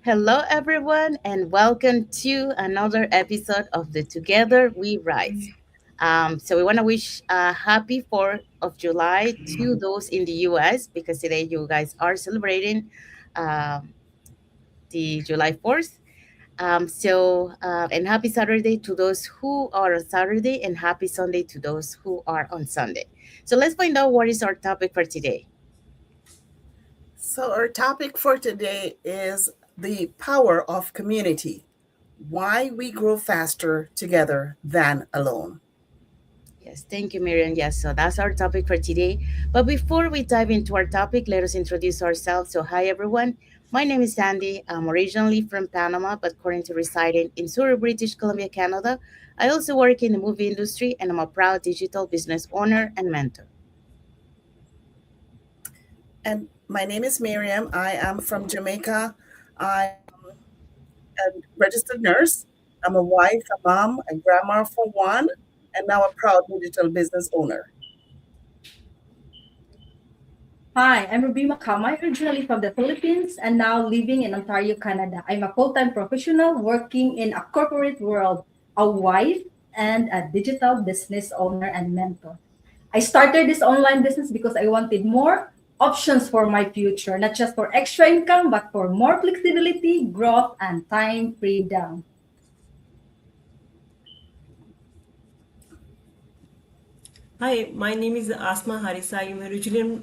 Hello, everyone, and welcome to another episode of the Together We Rise. We want to wish a happy 4th of July to those in the US because today you guys are celebrating um, the July 4th. And happy Saturday to those who are on Saturday, and happy Sunday to those who are on Sunday. So, let's find out what is our topic for today. So, our topic for today is the power of community, why we grow faster together than alone. Yes, thank you, Miriam. Yes, so that's our topic for today. But before we dive into our topic, let us introduce ourselves. So, hi, everyone. My name is Sandy. I'm originally from Panama, but currently residing in Surrey, British Columbia, Canada. I also work in the movie industry, and I'm a proud digital business owner and mentor. And my name is Miriam. I am from Jamaica. I am a registered nurse. I'm a wife, a mom, a grandma for one, and now a proud digital business owner. Hi, I'm Ruby Makamay, originally from the Philippines and now living in Ontario, Canada. I'm a full-time professional working in a corporate world, a wife, and a digital business owner and mentor. I started this online business because I wanted more options for my future, not just for extra income, but for more flexibility, growth, and time freedom. Hi, my name is Asma Harisa. I am originally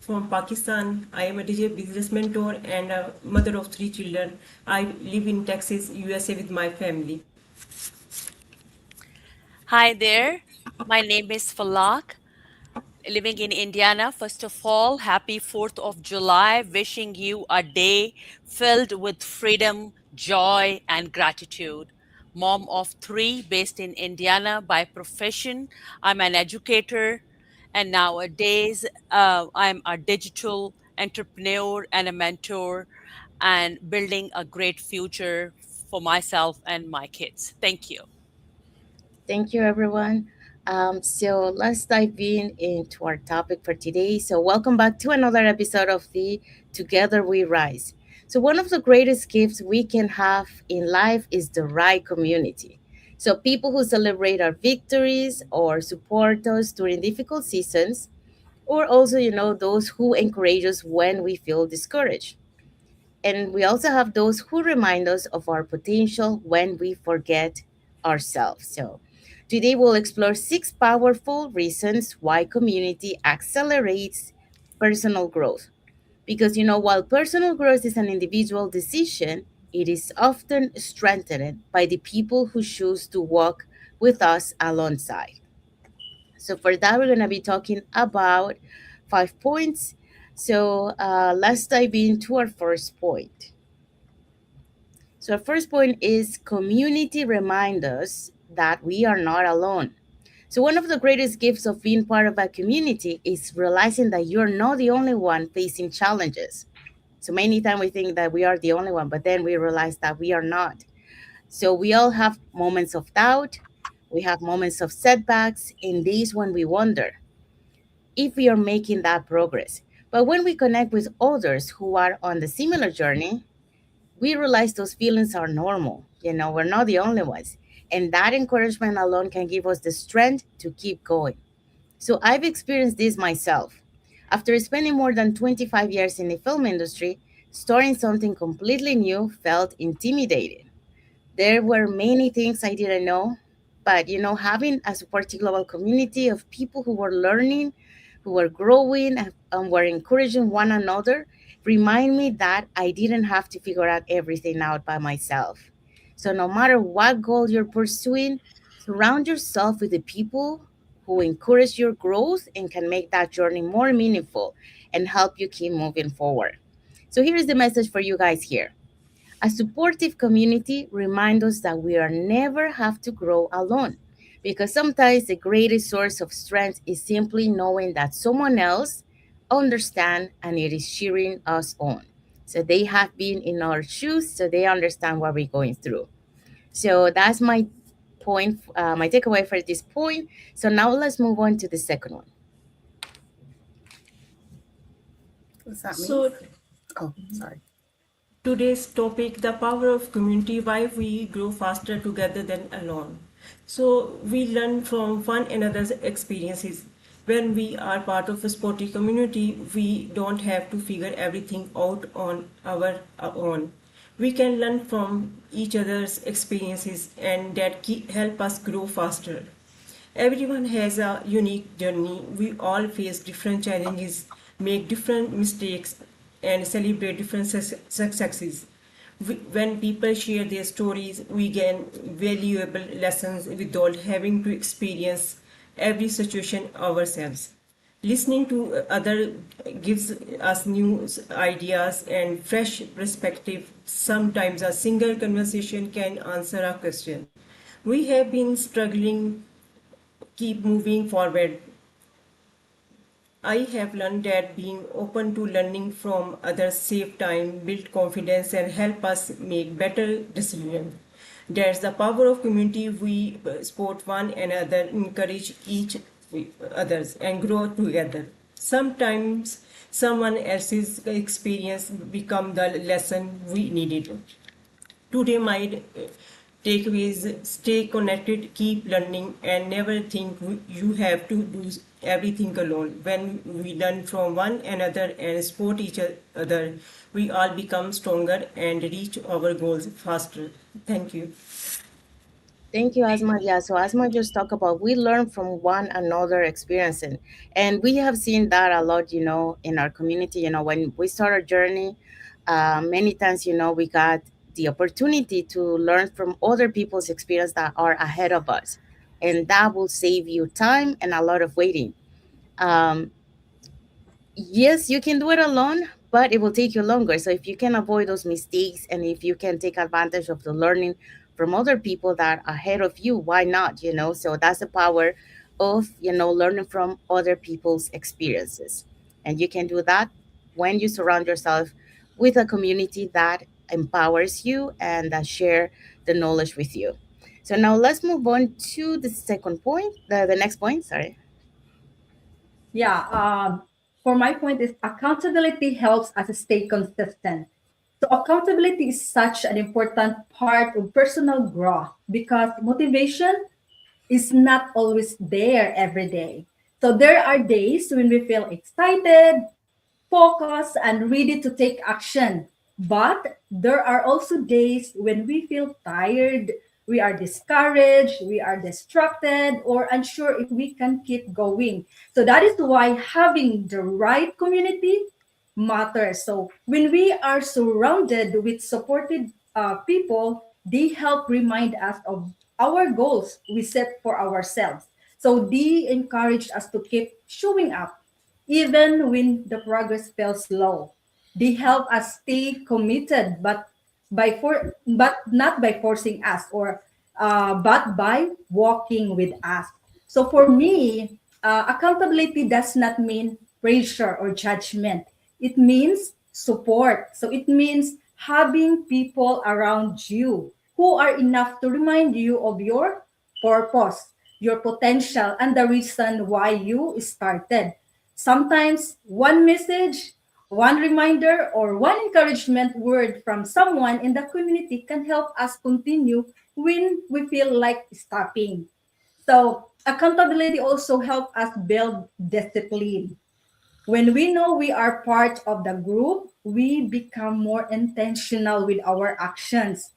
from Pakistan. I am a digital business mentor and a mother of three children. I live in Texas, USA with my family. Hi there. My name is Falak, living in Indiana. First of all, happy 4th of July. Wishing you a day filled with freedom, joy, and gratitude. Mom of three, based in Indiana by profession. I'm an educator, and nowadays I'm a digital entrepreneur and a mentor and building a great future for myself and my kids. Thank you. Thank you, everyone. Let's dive into our topic for today. So, welcome back to another episode of the Together We Rise. So, one of the greatest gifts we can have in life is the right community. So, people who celebrate our victories or support us during difficult seasons, or also, those who encourage us when we feel discouraged. And we also have those who remind us of our potential when we forget ourselves. So, today we'll explore 6 powerful reasons why community accelerates personal growth. Because, while personal growth is an individual decision, it is often strengthened by the people who choose to walk with us alongside. So, for that, we're going to be talking about 5 points. Let's dive into our first point. So, our first point is community remind us that we are not alone. So, one of the greatest gifts of being part of a community is realizing that you're not the only one facing challenges. So, many times we think that we are the only one, but then we realize that we are not. So, we all have moments of doubt, we have moments of setbacks, and days when we wonder if we are making that progress. But when we connect with others who are on the similar journey, we realize those feelings are normal. We're not the only ones. And that encouragement alone can give us the strength to keep going. So I've experienced this myself. After spending more than 25 years in the film industry, starting something completely new felt intimidating. There were many things I didn't know, but having a supportive global community of people who were learning, who were growing, and were encouraging one another, remind me that I didn't have to figure out everything out by myself. So no matter what goal you're pursuing, surround yourself with the people who encourage your growth and can make that journey more meaningful and help you keep moving forward. So here's the message for you guys here. A supportive community reminds us that we are never have to grow alone because sometimes the greatest source of strength is simply knowing that someone else understands and it is cheering us on. So they have been in our shoes, so they understand what we're going through. So that's my point, my takeaway for this point. So now let's move on to the second one. Is that me? So, Oh, sorry. Today's topic, the power of community, why we grow faster together than alone. So we learn from one another's experiences. When we are part of a sporty community, we don't have to figure everything out on our own. We can learn from each other's experiences, and that help us grow faster. Everyone has a unique journey. We all face different challenges, make different mistakes, and celebrate different successes. When people share their stories, we gain valuable lessons without having to experience every situation ourselves. Listening to other gives us new ideas and fresh perspective. Sometimes a single conversation can answer a question we have been struggling. Keep moving forward. I have learned that being open to learning from others save time, build confidence, and help us make better decisions. That's the power of community. We support one another, encourage each others, and grow together. Sometimes someone else's experience become the lesson we needed. Today, my takeaways: stay connected, keep learning, and never think you have to do everything alone. When we learn from one another and support each other, we all become stronger and reach our goals faster. Thank you. Thank you, Asma. Yeah, so Asma just talked about we learn from one another experiencing, and we have seen that a lot, in our community. When we start our journey, many times, we got the opportunity to learn from other people's experience that are ahead of us, and that will save you time and a lot of waiting. Um, yes, you can do it alone, but it will take you longer. So if you can avoid those mistakes and if you can take advantage of the learning from other people that are ahead of you, why not? So that's the power of, learning from other people's experiences. And you can do that when you surround yourself with a community that empowers you and that share the knowledge with you. So now let's move on to the second point, the next point, sorry. Yeah, for my point is accountability helps us stay consistent. So accountability is such an important part of personal growth because motivation is not always there every day. So there are days when we feel excited, focused, and ready to take action. But there are also days when we feel tired, we are discouraged, we are distracted, or unsure if we can keep going. So that is why having the right community matters. So when we are surrounded with supported people, they help remind us of our goals we set for ourselves. So they encourage us to keep showing up even when the progress feels slow. They help us stay committed, but not by forcing us or but by walking with us. So for me, accountability does not mean pressure or judgment. It means support. So it means having people around you who are enough to remind you of your purpose, your potential, and the reason why you started. Sometimes one message, one reminder, or one encouragement word from someone in the community can help us continue when we feel like stopping. So accountability also helps us build discipline. When we know we are part of the group, we become more intentional with our actions.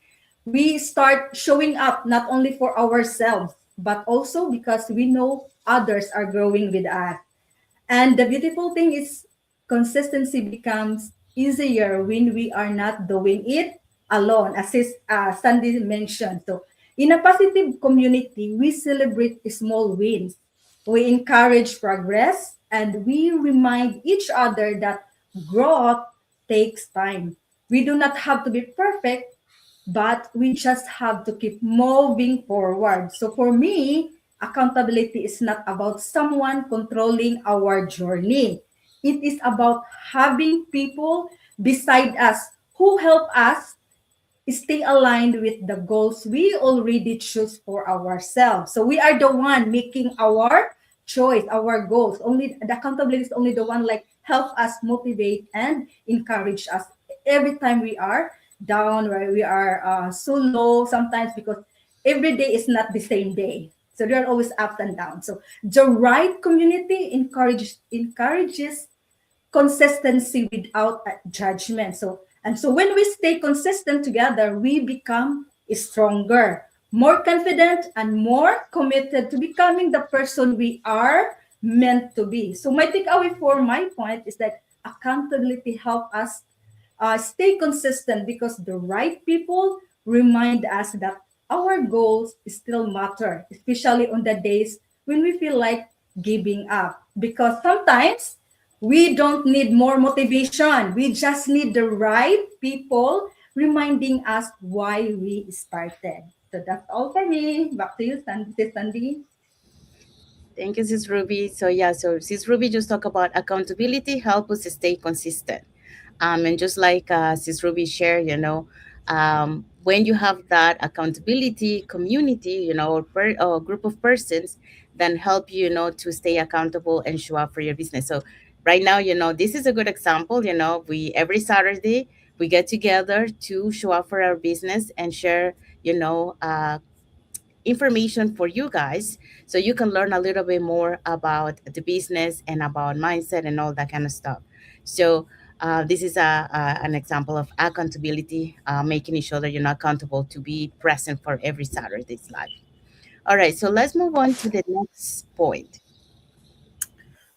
We start showing up not only for ourselves, but also because we know others are growing with us. And the beautiful thing is consistency becomes easier when we are not doing it alone, as Sandy mentioned. So in a positive community, we celebrate small wins. We encourage progress and we remind each other that growth takes time. We do not have to be perfect, but we just have to keep moving forward. So for me, accountability is not about someone controlling our journey. It is about having people beside us who help us stay aligned with the goals we already choose for ourselves. So we are the one making our choice, our goals. Only the accountability is only the one like help us motivate and encourage us every time we are down, where we are so low sometimes, because every day is not the same day. So there are always ups and downs. So the right community encourages consistency without judgment. So when we stay consistent together, we become stronger, more confident, and more committed to becoming the person we are meant to be. So my takeaway for my point is that accountability help us stay consistent, because the right people remind us that our goals still matter, especially on the days when we feel like giving up. Because sometimes we don't need more motivation. We just need the right people reminding us why we started. So that's all for me. Back to you, Sandy. Thank you, Sis Ruby. So yeah, so Sis Ruby just talk about accountability help us stay consistent. And just like Sis Ruby shared, when you have that accountability community, or group of persons, then help you, to stay accountable and show up for your business. So right now, this is a good example. We every Saturday we get together to show up for our business and share, information for you guys so you can learn a little bit more about the business and about mindset and all that kind of stuff. So this is an example of accountability, making each other, accountable to be present for every Saturday's life. All right, so let's move on to the next point.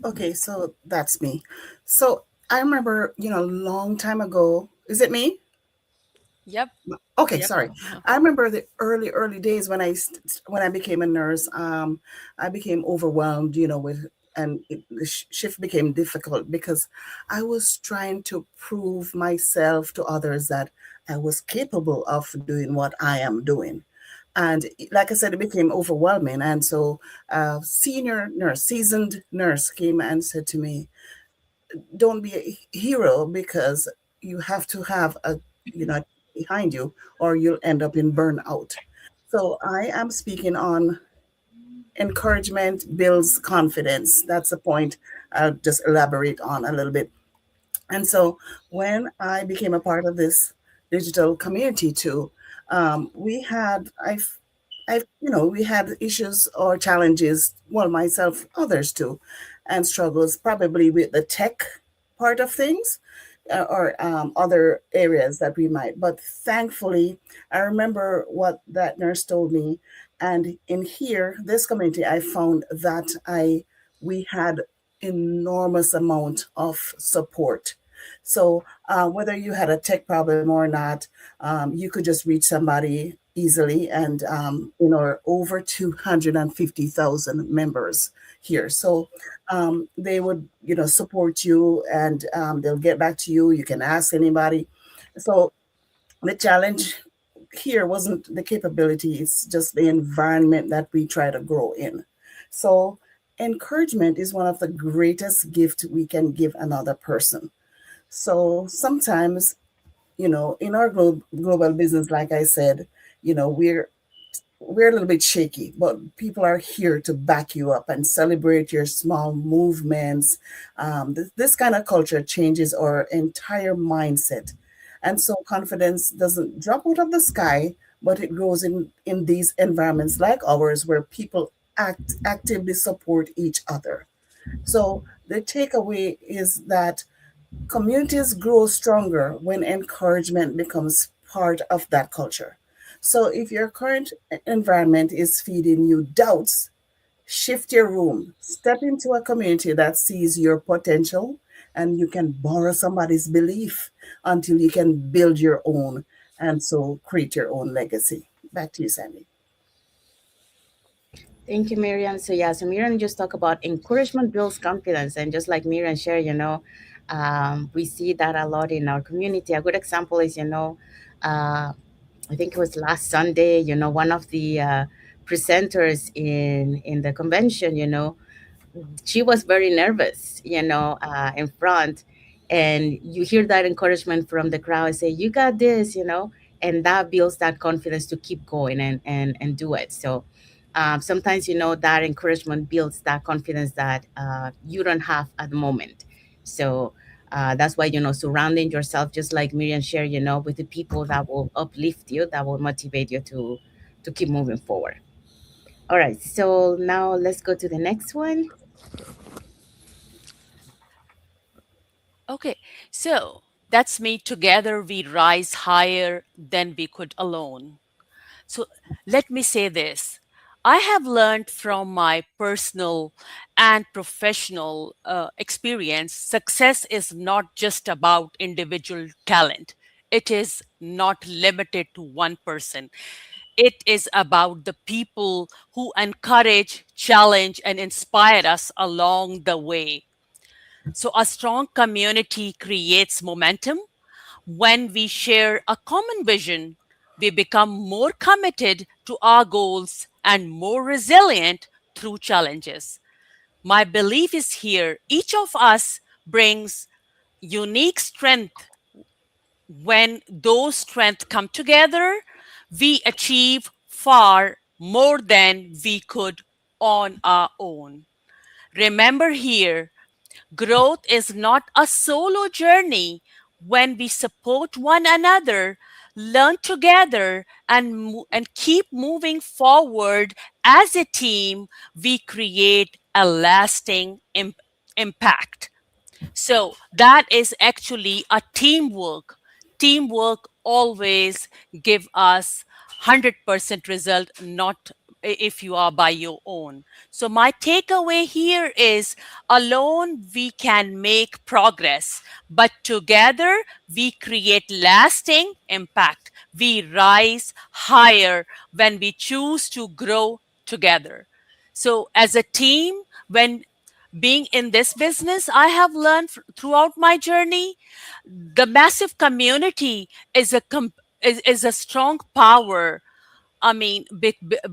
Okay, so that's me. So I remember, a long time ago. Is it me? Yep. Okay, Yep. sorry. I remember the early days when when I became a nurse. I became overwhelmed, with, and the shift became difficult because I was trying to prove myself to others that I was capable of doing what I am doing. And like I said, it became overwhelming. And so, senior nurse, seasoned nurse came and said to me, "Don't be a hero, because you have to have a, you know behind you, or you'll end up in burnout." So I am speaking on encouragement builds confidence. That's the point I'll just elaborate on a little bit. And so when I became a part of this digital community too, we had we had issues or challenges, well, myself, others too, and struggles probably with the tech part of things, or other areas that we might. But thankfully, I remember what that nurse told me, and in here, this community, I found that I we had enormous amount of support. So whether you had a tech problem or not, you could just reach somebody easily, and over 250,000 members here. So they would, support you, and they'll get back to you. You can ask anybody. So the challenge here wasn't the capability, it's just the environment that we try to grow in. So encouragement is one of the greatest gifts we can give another person. So sometimes, in our global business, like I said, we're a little bit shaky, but people are here to back you up and celebrate your small movements. This kind of culture changes our entire mindset. And so confidence doesn't drop out of the sky, but it grows in these environments like ours, where people actively support each other. So the takeaway is that communities grow stronger when encouragement becomes part of that culture. So if your current environment is feeding you doubts, shift your room, step into a community that sees your potential, and you can borrow somebody's belief until you can build your own, and so create your own legacy. Back to you, Sandy. Thank you, Miriam. So yeah, so Miriam just talk about encouragement builds confidence, and just like Miriam shared, we see that a lot in our community. A good example is, I think it was last Sunday. One of the presenters in the convention, she was very nervous, in front. And you hear that encouragement from the crowd, say, "You got this," and that builds that confidence to keep going and do it. So sometimes, that encouragement builds that confidence that you don't have at the moment. So That's why, surrounding yourself, just like Miriam shared, with the people that will uplift you, that will motivate you to keep moving forward. All right, so now let's go to the next one. Okay, so that's me. Together we rise higher than we could alone. So let me say this. I have learned from my personal and professional experience, success is not just about individual talent. It is not limited to one person. It is about the people who encourage, challenge, and inspire us along the way. So a strong community creates momentum. When we share a common vision, we become more committed to our goals and more resilient through challenges. My belief is here each of us brings unique strength. When those strengths come together, we achieve far more than we could on our own. Remember here, growth is not a solo journey. When we support one another, learn together, and keep moving forward as a team, we create a lasting impact. So that is actually a teamwork. Teamwork always give us 100% result, not if you are by your own. So my takeaway here is alone we can make progress, but together we create lasting impact. We rise higher when we choose to grow together. So as a team, when being in this business, I have learned throughout my journey, the massive community is a strong power. I mean,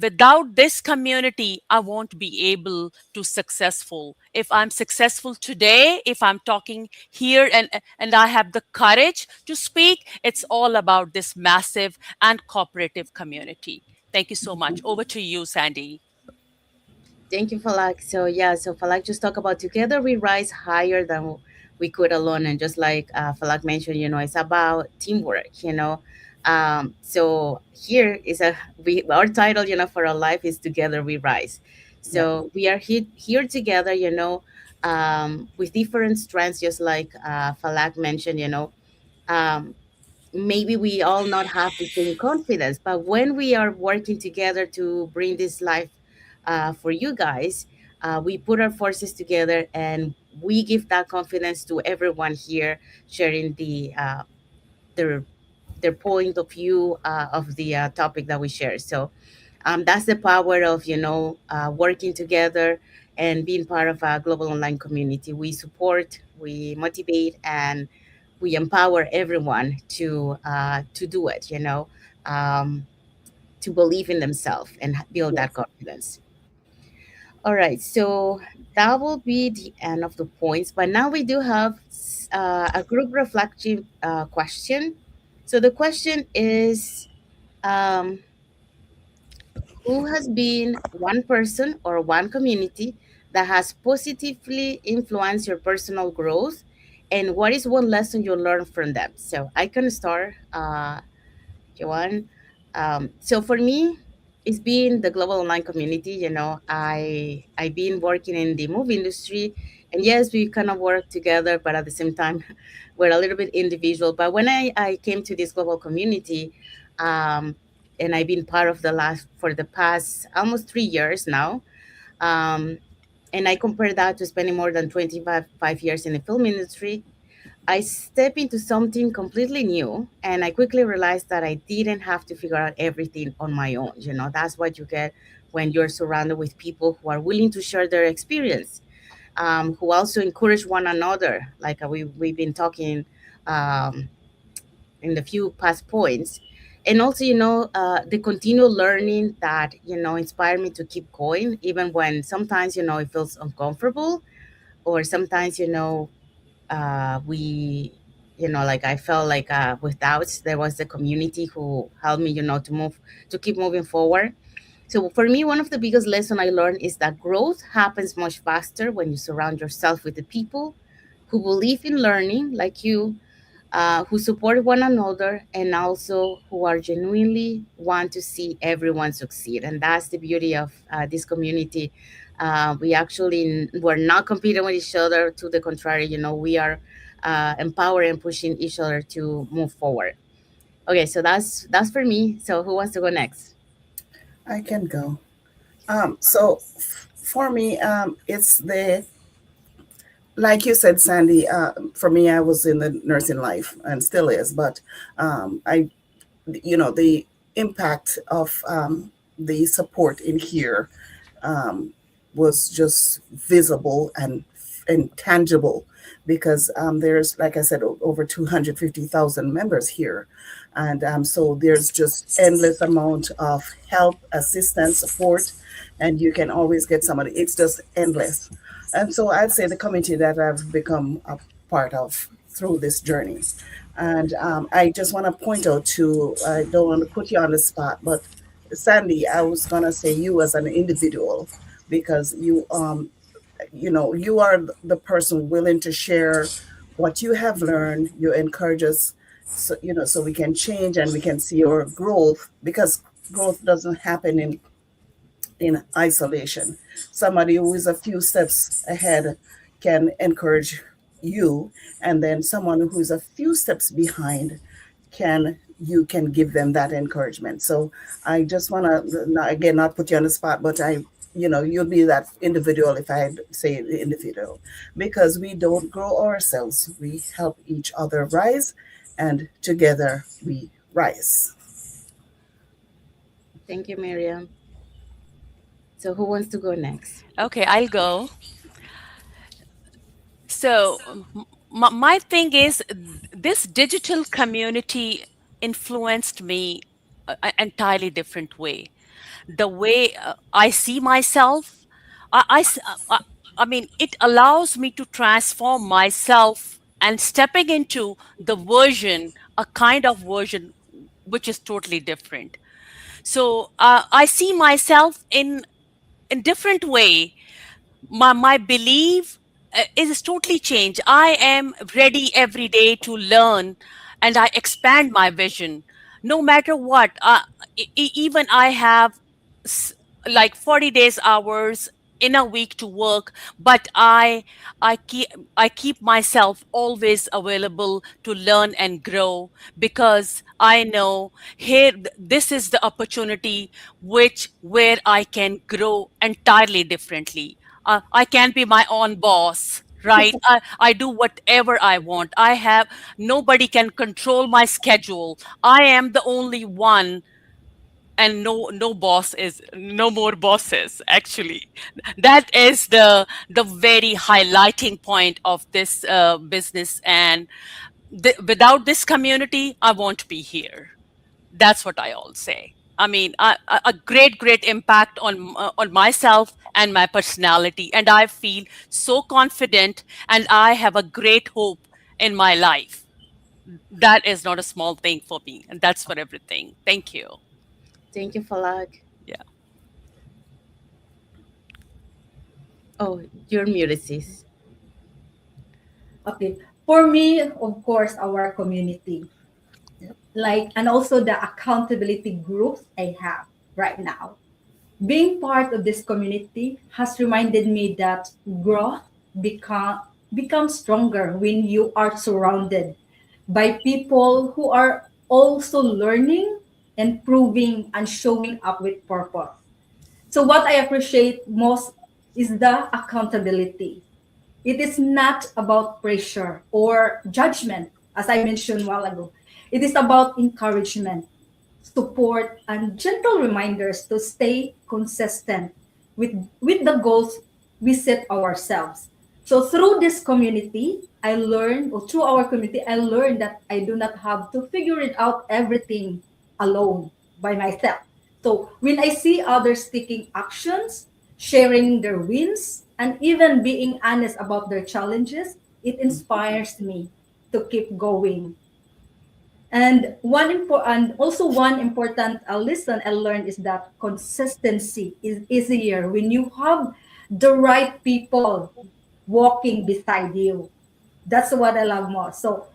without this community, I won't be able to successful. If I'm successful today, if I'm talking here and I have the courage to speak, it's all about this massive and cooperative community. Thank you so much. Over to you, Sandy. Thank you, Falak. So yeah, so Falak just talk about together we rise higher than we could alone, and just like Falak mentioned, it's about teamwork. So here is our title, for our life is Together We Rise. Yeah. So we are here together, with different strengths, just like Falak mentioned, um, maybe we all not have the same confidence, but when we are working together to bring this life for you guys, we put our forces together and we give that confidence to everyone here sharing their their point of view of the topic that we share. So that's the power of working together and being part of a global online community. We support, we motivate, and we empower everyone to do it. Um, to believe in themselves and build that Yes. confidence. All right, so that will be the end of the points. But now we do have a group reflective question. So the question is. Um, who has been one person or one community that has positively influenced your personal growth? And what is one lesson you learned from them? So I can start, Joanne. So for me, it's been the global online community. I've been working in the movie industry, and yes, we kind of work together, but at the same time, we're a little bit individual. But when I came to this global community, um, and I've been part of for the past almost 3 years now. Um, and I compare that to spending more than 25 years in the film industry. I step into something completely new, and I quickly realized that I didn't have to figure out everything on my own. That's what you get when you're surrounded with people who are willing to share their experience, who also encourage one another, like we've been talking um, in the few past points. And also, the continual learning that, inspired me to keep going, even when sometimes, it feels uncomfortable, or sometimes, like I felt like with doubts, there was the community who helped me, to keep moving forward. So for me, one of the biggest lessons I learned is that growth happens much faster when you surround yourself with the people who believe in learning like you, who support one another, and also who are genuinely want to see everyone succeed. And that's the beauty of this community. We're not competing with each other. To the contrary, we are empowering and pushing each other to move forward. Okay, so that's for me. So who wants to go next? I can go. So for me, it's the like you said, Sandy. For me, I was in the nursing life and still is, but I, the impact of the support in here um, was just visible and tangible because there's, like I said, over 250,000 members here. And so there's just endless amount of help, assistance, support, and you can always get somebody. It's just endless. And so I'd say the community that I've become a part of through this journey. And I just want to point out to, I don't want to put you on the spot, but Sandy, I was gonna say you as an individual because you are the person willing to share what you have learned. You encourage us, so we can change and we can see your growth because growth doesn't happen in isolation. Somebody who is a few steps ahead can encourage you, and then someone who is a few steps behind you can give them that encouragement. So I just want to, again, not put you on the spot, but you'll be that individual if I say the individual, because we don't grow ourselves, we help each other rise, and together we rise. Thank you, Miriam. So who wants to go next? Okay, I'll go. So, my thing is, this digital community influenced me an entirely different way. The way I see myself, I, I s- I mean, it allows me to transform myself and stepping into the version, a kind of version which is totally different. So I see myself in different way. My belief is totally changed. I am ready every day to learn, and I expand my vision no matter what. Even I have s- like 40 days hours in a week to work, but I keep myself always available to learn and grow, because I know here this is the opportunity which where I can grow entirely differently. I can be my own boss, right? I do whatever I want. I have Nobody can control my schedule. I am the only one, and no boss is no more bosses, actually. That is the very highlighting point of this business. And without this community, I won't be here. That's what I all say. I mean, a great impact on myself and my personality, and I feel so confident, and I have a great hope in my life. That is not a small thing for me, and that's for everything. Thank you. Thank you, Falak. Yeah. Oh, you're muted, sis. Okay. For me, of course, our community, Yep. like, and also the accountability groups I have right now. Being part of this community has reminded me that growth become becomes stronger when you are surrounded by people who are also learning, improving, and showing up with purpose. So what I appreciate most is the accountability. It is not about pressure or judgment, as I mentioned a while ago. It is about encouragement, support, and gentle reminders to stay consistent with the goals we set ourselves. So through this community, or through our community, I learned that I do not have to figure it out everything alone by myself. So when I see others taking actions, sharing their wins, and even being honest about their challenges, it inspires me to keep going. And also one important lesson I learned is that consistency is easier when you have the right people walking beside you. That's what I love most. So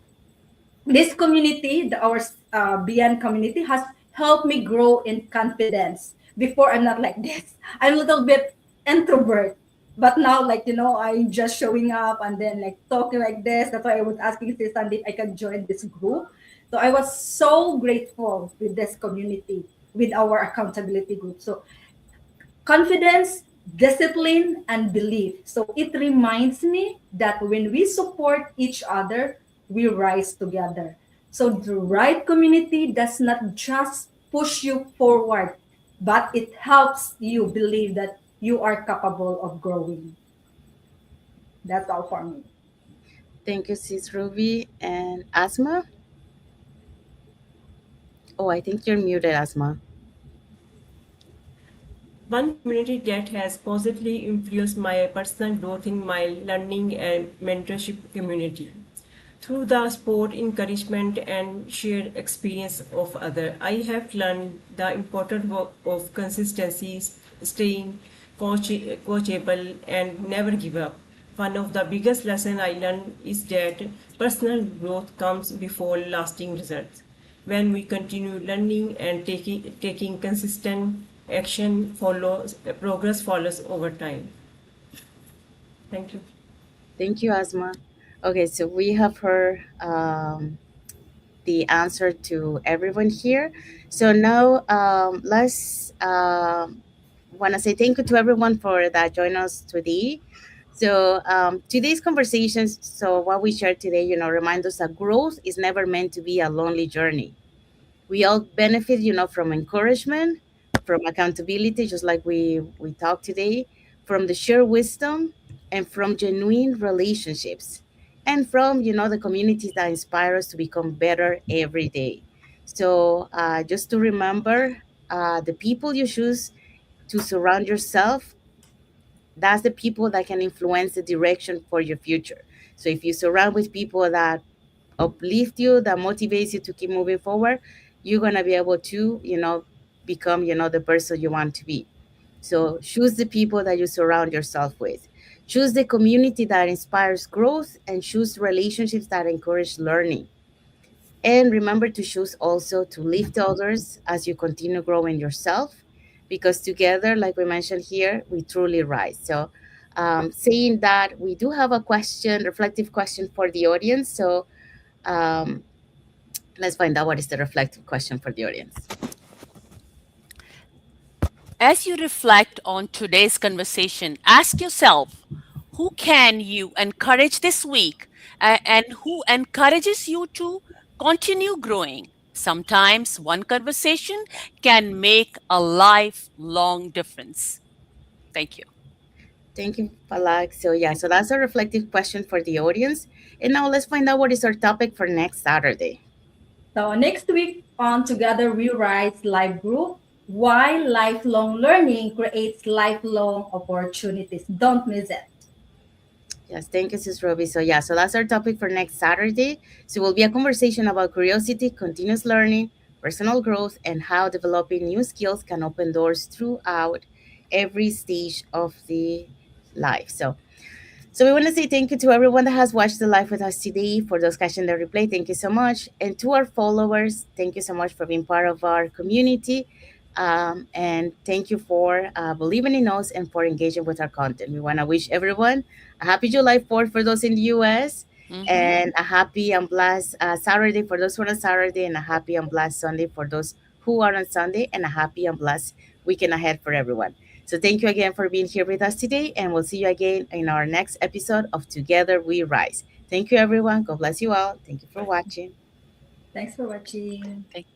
this community, our BN community, has helped me grow in confidence. Before, I'm not like this. I'm a little bit introvert, but now, like, I'm just showing up and then like talking like this. That's why I was asking Sis Sandy if I can join this group. So I was so grateful with this community, with our accountability group. So confidence, discipline, and belief. So it reminds me that when we support each other, we rise together. So the right community does not just push you forward, but it helps you believe that you are capable of growing. That's all for me. Thank you, Sis Ruby. And Asma? Oh, I think you're muted, Asma. One community that has positively influenced my personal growth in my learning and mentorship community. Through the support, encouragement, and shared experience of others, I have learned the importance of consistency, staying coachable, and never give up. One of the biggest lessons I learned is that personal growth comes before lasting results. When we continue learning and taking consistent action, progress follows over time. Thank you. Thank you, Asma. Okay, so we have heard the answer to everyone here. So now let's want to say thank you to everyone for that join us today. So today's conversations, so what we shared today, remind us that growth is never meant to be a lonely journey. We all benefit, from encouragement, from accountability, just like we talked today, from the sheer wisdom, and from genuine relationships, and from the communities that inspire us to become better every day. So just to remember, the people you choose to surround yourself, that's the people that can influence the direction for your future. So if you surround with people that uplift you, that motivates you to keep moving forward, you're gonna be able to, become, the person you want to be. So choose the people that you surround yourself with. Choose the community that inspires growth, and choose relationships that encourage learning. And remember to choose also to lift others as you continue growing yourself, because together, like we mentioned here, we truly rise. So, saying that, we do have a question, reflective question for the audience. So, um, let's find out what is the reflective question for the audience. As you reflect on today's conversation, ask yourself, who can you encourage this week, and who encourages you to continue growing? Sometimes one conversation can make a lifelong difference. Thank you. Thank you, Palak. So, yeah, so that's a reflective question for the audience. And now let's find out what is our topic for next Saturday. So next week on Together We Rise Live Group, why lifelong learning creates lifelong opportunities. Don't miss it. Yes, thank you, Sis Roby. So, yeah, so that's our topic for next Saturday. So, it will be a conversation about curiosity, continuous learning, personal growth, and how developing new skills can open doors throughout every stage of the life. So we want to say thank you to everyone that has watched the live with us today. For those catching the replay, thank you so much. And to our followers, thank you so much for being part of our community. And thank you for believing in us and for engaging with our content. We want to wish everyone a happy July 4th for those in the US, Hmm. and a happy and blessed Saturday for those who are on Saturday, and a happy and blessed Sunday for those who are on Sunday, and a happy and blessed weekend ahead for everyone. So thank you again for being here with us today, and we'll see you again in our next episode of Together We Rise. Thank you, everyone. God bless you all. Thank you for watching. Thanks for watching. Thank